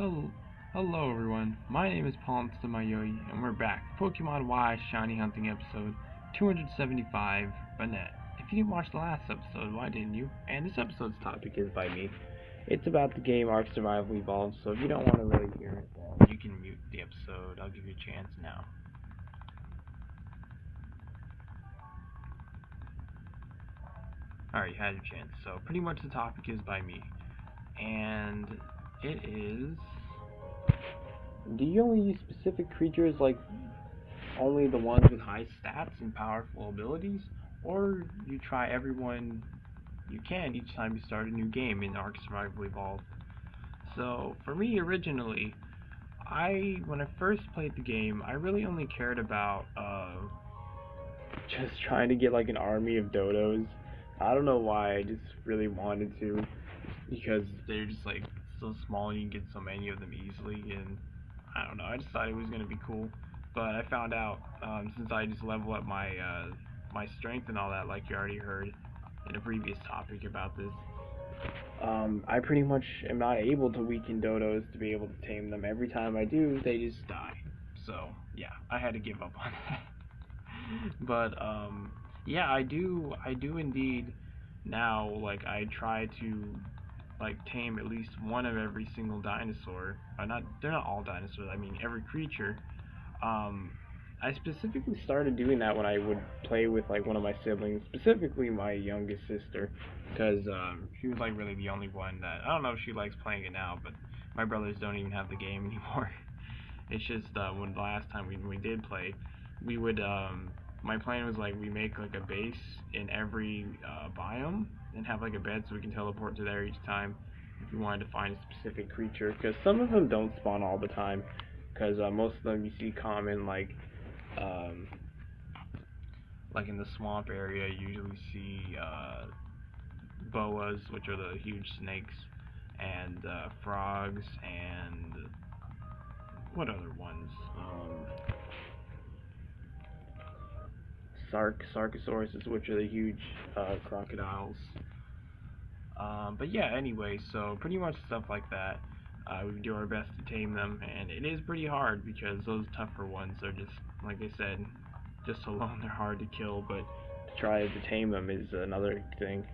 Hello, hello everyone. My name is PauLInstaMyooin, and we're back. Pokemon Y Shiny Hunting episode 275, Banette. If you didn't watch the last episode, why didn't you? And this episode's topic is by me. It's about the game Ark Survival Evolved, so if you don't want to really hear it, then you can mute the episode. I'll give you a chance now. Alright, you had your chance. So pretty much the topic is by me. And it is... do you only use specific creatures, like only the ones with high stats and powerful abilities? Or you try everyone you can each time you start a new game in Ark Survival Evolved? So, for me originally, when I first played the game, I really only cared about just trying to get like an army of dodos. I don't know why, I just really wanted to, because they're just like so small and you can get so many of them easily, and I don't know, I just thought it was going to be cool. But I found out, since I just level up my my strength and all that, like you already heard in a previous topic about this, I pretty much am not able to weaken dodos to be able to tame them. Every time I do, they just die. So, yeah, I had to give up on that. But, yeah, I do indeed now, like, I try to, like, tame at least one of every single dinosaur. They're not all dinosaurs, I mean every creature. I specifically started doing that when I would play with like one of my siblings, specifically my youngest sister, because she was like really the only one that, I don't know if she likes playing it now, but my brothers don't even have the game anymore. It's just when the last time we did play, we would my plan was like we make like a base in every biome and have like a bed so we can teleport to there each time if we wanted to find a specific creature, because some of them don't spawn all the time, because most of them you see common, like in the swamp area you usually see boas, which are the huge snakes, and frogs, and what other ones? Sarcosauruses, which are the huge crocodiles. But yeah, anyway, so pretty much stuff like that. We do our best to tame them, and it is pretty hard because those tougher ones are just, like I said, just alone they're hard to kill, but to try to tame them is another thing.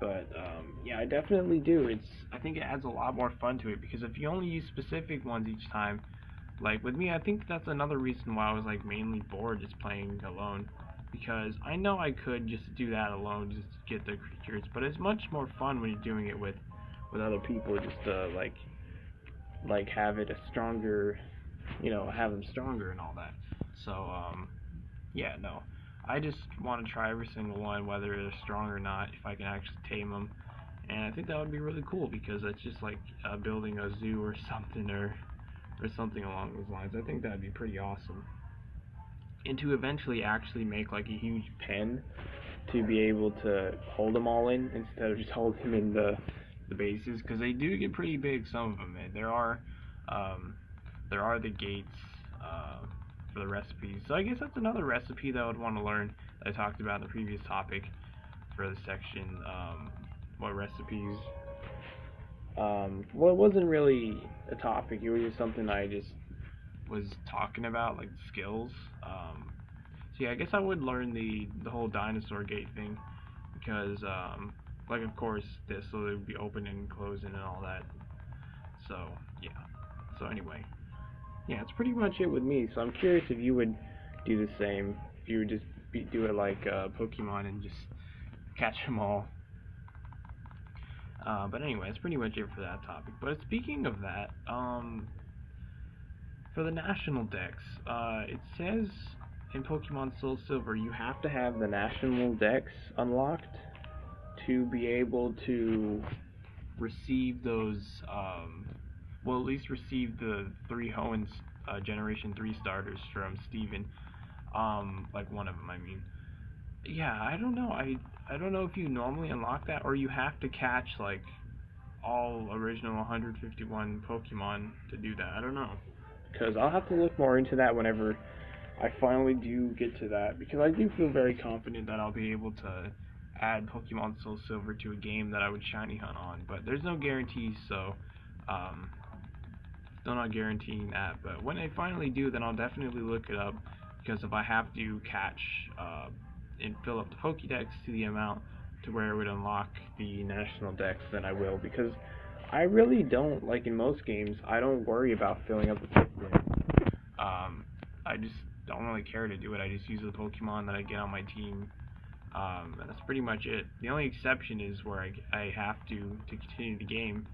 But yeah, I definitely do. I think it adds a lot more fun to it, because if you only use specific ones each time, like with me, I think that's another reason why I was like mainly bored just playing alone, because I know I could just do that alone, just get the creatures, but it's much more fun when you're doing it with other people, just to like have it a stronger, have them stronger and all that. So yeah, no, I just want to try every single one, whether they're strong or not, if I can actually tame them, and I think that would be really cool, because it's just like building a zoo or something, or something along those lines. I think that'd be pretty awesome. And to eventually actually make like a huge pen to be able to hold them all in, instead of just holding them in the bases, because they do get pretty big, some of them. And there are the gates for the recipes. So I guess that's another recipe that I would want to learn that I talked about in the previous topic for the section. What recipes? Well, it wasn't really a topic. It was just something I just was talking about, like skills. So yeah, I guess I would learn the whole dinosaur gate thing, because like of course this, so it would be open and closing and all that. So yeah. So anyway, yeah, that's pretty much it with me. So I'm curious if you would do the same. If you would just do it like Pokemon and just catch them all. But anyway, that's pretty much it for that topic. But speaking of that, for the national dex, it says in Pokemon Soul Silver you have to have the national dex unlocked to be able to receive those, well, at least receive the 3 Hoenn Generation 3 starters from Steven. Like one of them, I mean. Yeah, I don't know. I don't know if you normally unlock that, or you have to catch like all original 151 Pokemon to do that. I don't know, because I'll have to look more into that whenever I finally do get to that, because I do feel very confident that I'll be able to add Pokemon Soul Silver to a game that I would shiny hunt on, but there's no guarantees, so Still not guaranteeing that, but when I finally do, then I'll definitely look it up, because if I have to catch and fill up the Pokédex to the amount to where it would unlock the national dex, then I will, because I really don't, like in most games, I don't worry about filling up the Pokédex. I just don't really care to do it. I just use the Pokemon that I get on my team, and that's pretty much it. The only exception is where I have to continue the game.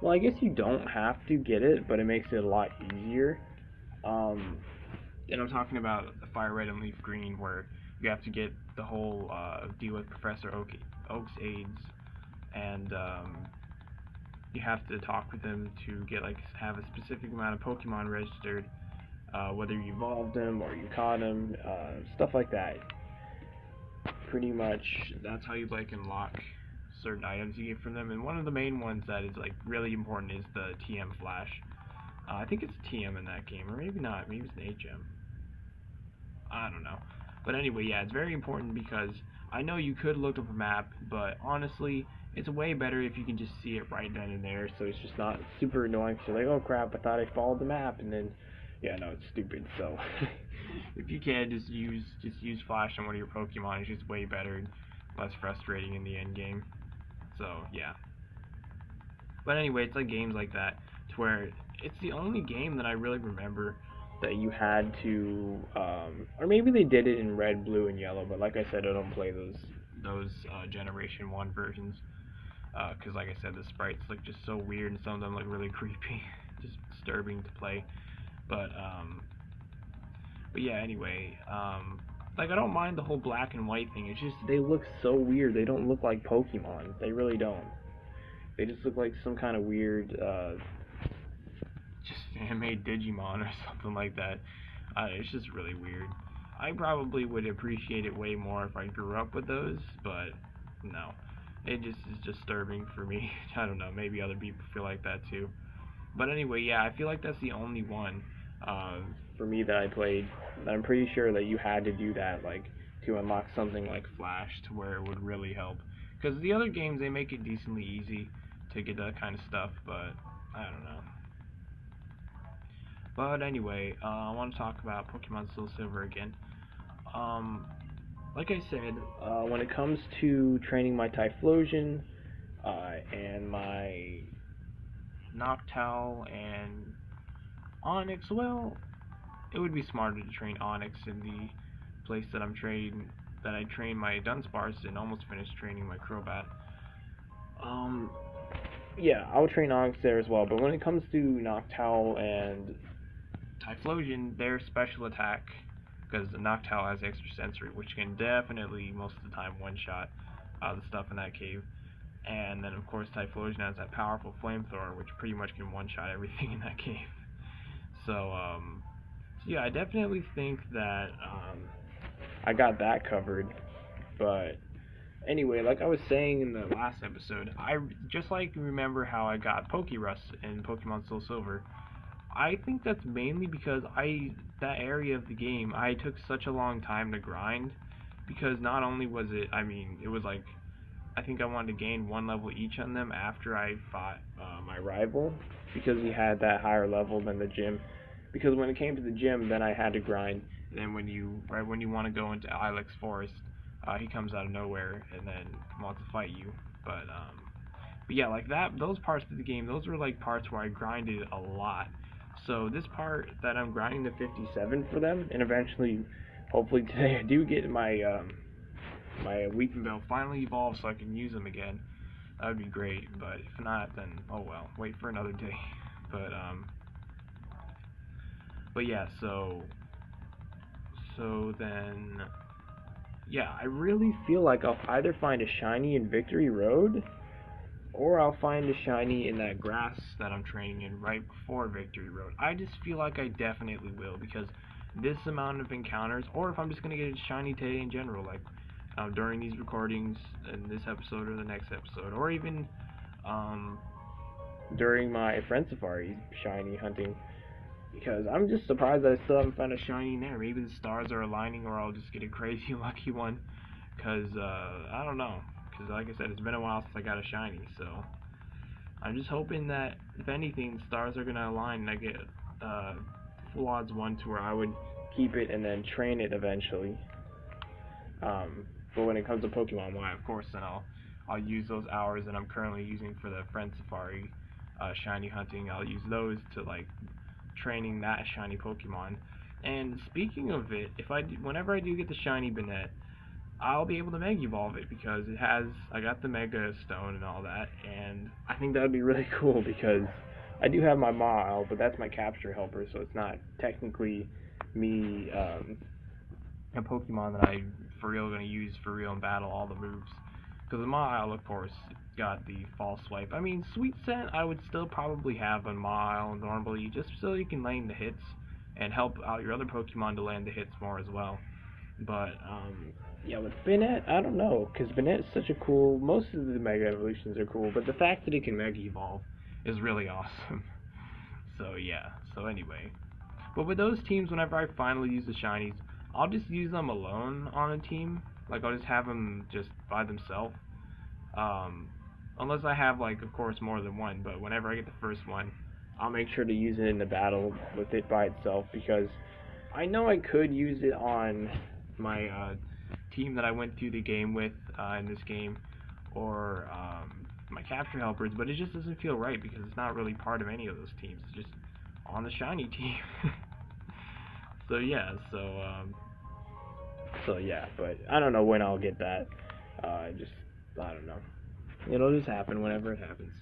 Well, I guess you don't have to get it, but it makes it a lot easier. Um, and I'm talking about the Fire Red and Leaf Green, where you have to get the whole deal with Professor Oak's aides, and you have to talk with him to get have a specific amount of Pokemon registered, whether you evolved them or you caught them, stuff like that. Pretty much, that's how you unlock certain items you get from them. And one of the main ones that is really important is the TM Flash. I think it's TM in that game, or maybe not. Maybe it's an HM. I don't know. But anyway, yeah, it's very important, because I know you could look up a map, but honestly, it's way better if you can just see it right then and there, so it's just not super annoying. So you're like, oh crap, I thought I followed the map, and then, yeah, no, it's stupid. So if you can, just use Flash on one of your Pokemon. It's just way better and less frustrating in the end game. So yeah. But anyway, it's games like that, to where it's the only game that I really remember that you had to, or maybe they did it in red, blue, and yellow, but like I said, I don't play those Generation 1 versions, because like I said, the sprites look just so weird, and some of them look really creepy, just disturbing to play, but yeah, anyway, I don't mind the whole black and white thing, it's just, they look so weird, they don't look like Pokemon, they really don't. They just look like some kind of weird, just fan-made Digimon or something like that. It's just really weird. I probably would appreciate it way more if I grew up with those, but no. It just is disturbing for me. I don't know, maybe other people feel like that too. But anyway, yeah, I feel like that's the only one for me that I played. I'm pretty sure that you had to do that, to unlock something like Flash, to where it would really help. Because the other games, they make it decently easy to get that kind of stuff, but I don't know. But anyway, I want to talk about Pokemon Soul Silver again. Like I said, when it comes to training my Typhlosion and my Noctowl and Onix, well, it would be smarter to train Onix in the place that I train my Dunsparce and almost finished training my Crobat. Yeah, I'll train Onix there as well, but when it comes to Noctowl and Typhlosion, their special attack, because the Noctowl has extra sensory, which can definitely, most of the time, one-shot the stuff in that cave. And then, of course, Typhlosion has that powerful flamethrower, which pretty much can one-shot everything in that cave. So yeah, I definitely think that I got that covered. But anyway, like I was saying in the last episode, I just remember how I got Pokerus in Pokemon Soul Silver. I think that's mainly because that area of the game, I took such a long time to grind, because not only was it, it was I think I wanted to gain 1 level each on them after I fought my rival, because he had that higher level than the gym. Because when it came to the gym, then I had to grind, and then when you want to go into Ilex Forest, he comes out of nowhere and then wants to fight you. But yeah, those parts of the game, those were parts where I grinded a lot. So this part that I'm grinding to 57 for them, and eventually, hopefully today, I do get my my Weeping Bell finally evolved so I can use them again. That would be great, but if not, then oh well, wait for another day. But yeah, so then, yeah, I really feel like I'll either find a shiny in Victory Road, or I'll find a shiny in that grass that I'm training in right before Victory Road. I just feel like I definitely will, because this amount of encounters, or if I'm just going to get a shiny today in general, during these recordings, in this episode or the next episode, or even during my Friend Safari shiny hunting, because I'm just surprised that I still haven't found a shiny in there. Maybe the stars are aligning, or I'll just get a crazy lucky one, because I don't know. Because like I said, it's been a while since I got a shiny, so I'm just hoping that, if anything, stars are going to align and I get full odds 1 to where I would keep it and then train it eventually. But when it comes to Pokemon Y, of course, then I'll use those hours that I'm currently using for the Friend Safari shiny hunting. I'll use those to like training that shiny Pokemon. And speaking of it, whenever I do get the shiny Banette, I'll be able to Mega Evolve it because I got the Mega Stone and all that, and I think that would be really cool because I do have my Mile, but that's my capture helper, so it's not technically me, a Pokemon that I for real going to use for real in battle, all the moves. Because the Mile, of course, got the False Swipe. I mean, Sweet Scent I would still probably have on Mile normally, just so you can land the hits and help out your other Pokemon to land the hits more as well. But, yeah, with Banette, I don't know, because Banette is such a cool, most of the Mega Evolutions are cool, but the fact that it can Mega Evolve is really awesome. So, yeah, so anyway. But with those teams, whenever I finally use the Shinies, I'll just use them alone on a team. Like, I'll just have them just by themselves. Unless I have, like, of course, more than one, but whenever I get the first one, I'll make sure to use it in the battle with it by itself, because I know I could use it on my team that I went through the game with in this game, or my capture helpers, but it just doesn't feel right because it's not really part of any of those teams. It's just on the shiny team. So yeah, so yeah, but I don't know when I'll get that. I don't know. It'll just happen whenever it happens.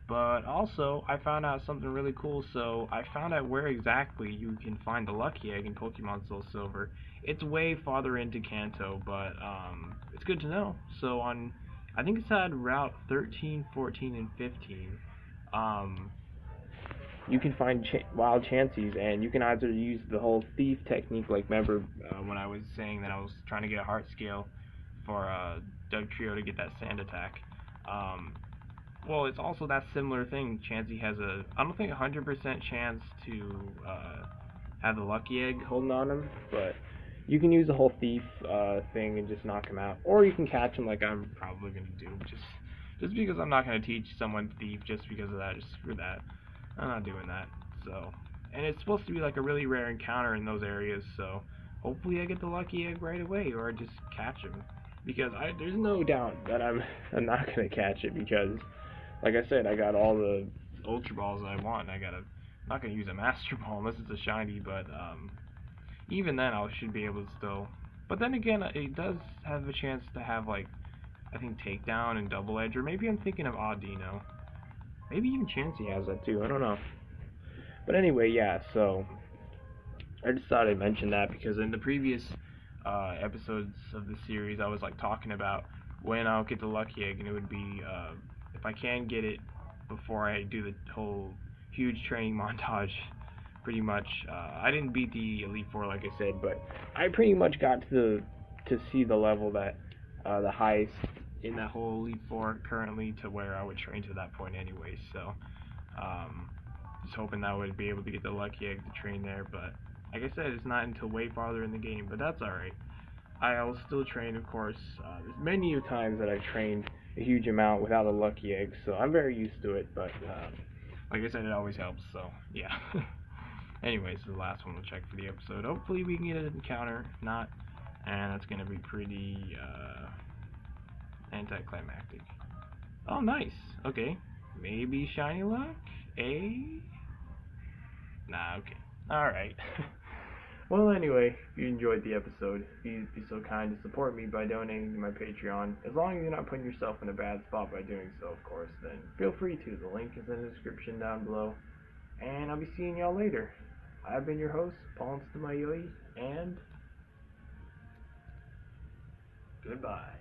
But also, I found out something really cool. So I found out where exactly you can find the Lucky Egg in Pokemon Soul Silver. It's way farther into Kanto, but it's good to know. So I think it's at Route 13, 14, and 15. You can find wild Chanseys, and you can either use the whole thief technique, like remember when I was saying that I was trying to get a heart scale for Doug Trio to get that sand attack. Well, it's also that similar thing. Chansey has I don't think 100% chance to have the Lucky Egg holding on him, but you can use the whole thief thing and just knock him out, or you can catch him like I'm probably gonna do. Just because I'm not gonna teach someone thief just because of that. Just screw that. I'm not doing that. So, and it's supposed to be like a really rare encounter in those areas. So hopefully I get the Lucky Egg right away, or just catch him. Because there's no doubt that I'm not gonna catch it because, like I said, I got all the Ultra Balls I want. I'm not gonna use a Master Ball unless it's a shiny, but even then I should be able to still. But then again, it does have a chance to have like, I think Takedown and Double Edge, or maybe I'm thinking of Audino. Maybe even Chansey has that too. I don't know. But anyway, yeah. So I just thought I'd mention that because in the previous episodes of the series, I was like talking about when I'll get the Lucky Egg, and it would be if I can get it before I do the whole huge training montage. Pretty much, I didn't beat the Elite Four like I said, but I pretty much got to see the level that the highest in that whole Elite Four currently, to where I would train to that point anyway. So, just hoping that I would be able to get the Lucky Egg to train there, but like I said, it's not until way farther in the game, but that's alright. I will still train, of course. There's many times that I've trained a huge amount without a Lucky Egg, so I'm very used to it, but like I said, it always helps, so yeah. Anyways, the last one we'll check for the episode. Hopefully we can get an encounter. If not, and that's gonna be pretty anticlimactic. Oh, nice. Okay, maybe shiny luck. Nah. Okay. All right. Well, anyway, if you enjoyed the episode, you'd be so kind to support me by donating to my Patreon. As long as you're not putting yourself in a bad spot by doing so, of course, then feel free to. The link is in the description down below. And I'll be seeing y'all later. I've been your host, PauLInstaMyooin, and goodbye.